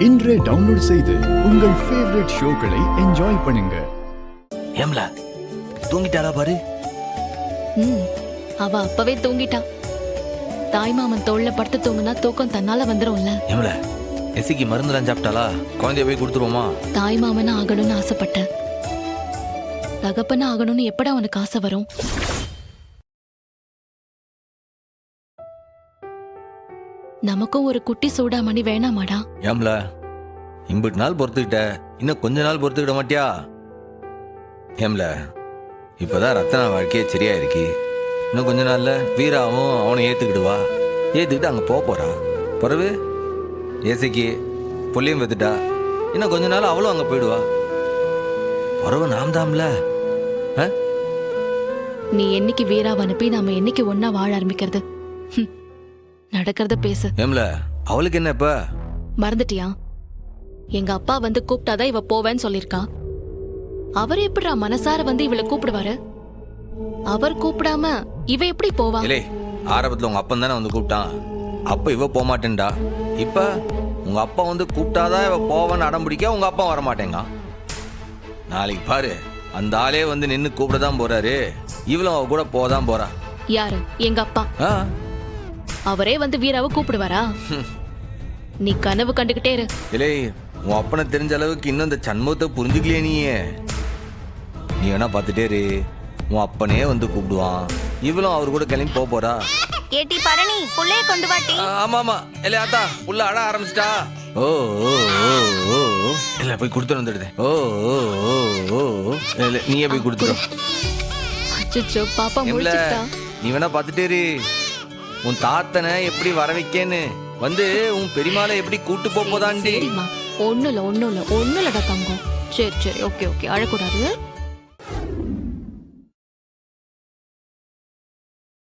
இன்றே டவுன்லோட் செய்து உங்கள் ஃபேவரட் ஷோக்களை என்ஜாய் பண்ணுங்க. ஏம்ல தூங்கிட்டாளா பாரு. அவ அப்பவே தூங்கிட்டா. தாய்மாமன் தோல்ல படுத்து தூங்குனா தூக்கம் தன்னால வந்துரும்ல. ஏம்ல எசிக்கு மருந்துலாம் சாப்பிட்டாளா? குழந்தைய போய் கொடுத்துருவோமா? தாய்மாமன் ஆகணும்னு ஆசைப்பட்டேன். தகப்பன ஆகணும்னு எப்படா உனக்கு ஆசை வரும்? நமக்கும் ஒரு குட்டி சூடாமணி வேணாமாடா? ஏம்ல இம்பிட்டு நாள் பொறுத்துக்கிட்ட, இன்னும் கொஞ்ச நாள் பொறுத்துக்கிட மாட்டியா? ஏம்ல இப்பதான் ரத்தன வாழ்க்கையே சரியா இருக்கு. இன்னும் கொஞ்ச நாள்ல வீராவும் அவனை ஏத்துக்கிடுவா. ஏத்துக்கிட்டு அங்க போறா. பிறகு ஏசைக்கு புள்ளியும் வெத்துட்டா. இன்னும் கொஞ்ச நாள் அவளும் அங்க போயிடுவா. பிறகு நாம் தாம்ல. நீ என்னைக்கு வீராவை அனுப்பி நாம என்னைக்கு ஒன்னா வாழ ஆரம்பிக்கிறது? நடக்கிறத பேசு. ஏம்ல அவளுக்கு என்ன இப்ப? மறந்துட்டியா? எங்க அப்பா வந்து கூப்பிட்டாதான் இவ போவேன்னு சொல்லிருக்கா. அவர் எப்படிடா மனசார வந்து இவளை கூப்பிடுவாரு? அவர் கூப்பிடாம இவ எப்படி போவா? இல்லே, ஆரம்பத்துல உங்க அப்பன் தானே வந்து கூப்பிட்டான். அப்ப இவ போக மாட்டேன்டா. இப்ப உங்க அப்பா வந்து கூப்பிட்டாதான் இவ போவான்னு அடம் பிடிக்க உங்க அப்பா வரமாட்டேங்க. நாளைக்கு பாரு, அந்த ஆளே வந்து நின்னு கூப்பிடதான் போறாரு. இவளும் அவ கூட போதான் போறா. யாரு? எங்க அப்பா. அவரே வந்து வீராவை கூப்பிடுவாரா? நீ கனவு கண்டுகிட்டே இரு. இல்லே, உன் அப்பனை தெரிஞ்ச அளவுக்கு இன்னும் இந்த சண்முகத்தை புரிஞ்சுக்கலையே நீயே. நீ வேணா பாத்துட்டே இரு, உன் அப்பனே வந்து கூப்பிடுவான். இவளும் அவர் கூட கிளம்பி போறா. ஏட்டி பரணி, புள்ளைய கொண்டு வாட்டி. ஆமா இல்ல ஆத்தா, புள்ள அட ஆரம்பிச்சிட்டா. ஓ ஓ ஓ ஓ இல்ல போய் கொடுத்துட்டு வந்துடுதே. ஓ ஓ ஓ ஓ இல்ல நீயே போய் கொடுத்துரு. அச்சச்சோ, பாப்பா முழிச்சிட்டா. நீ வேணா பாத்துட்டே இரு, உன் தாத்தனை எப்படி வர வைக்கேன்னு. வந்து உன் பெரியமாலை எப்படி கூட்டு போதாண்டி. ஒண்ணுல தங்கம். சரி ஓகே அழக்கூடாது.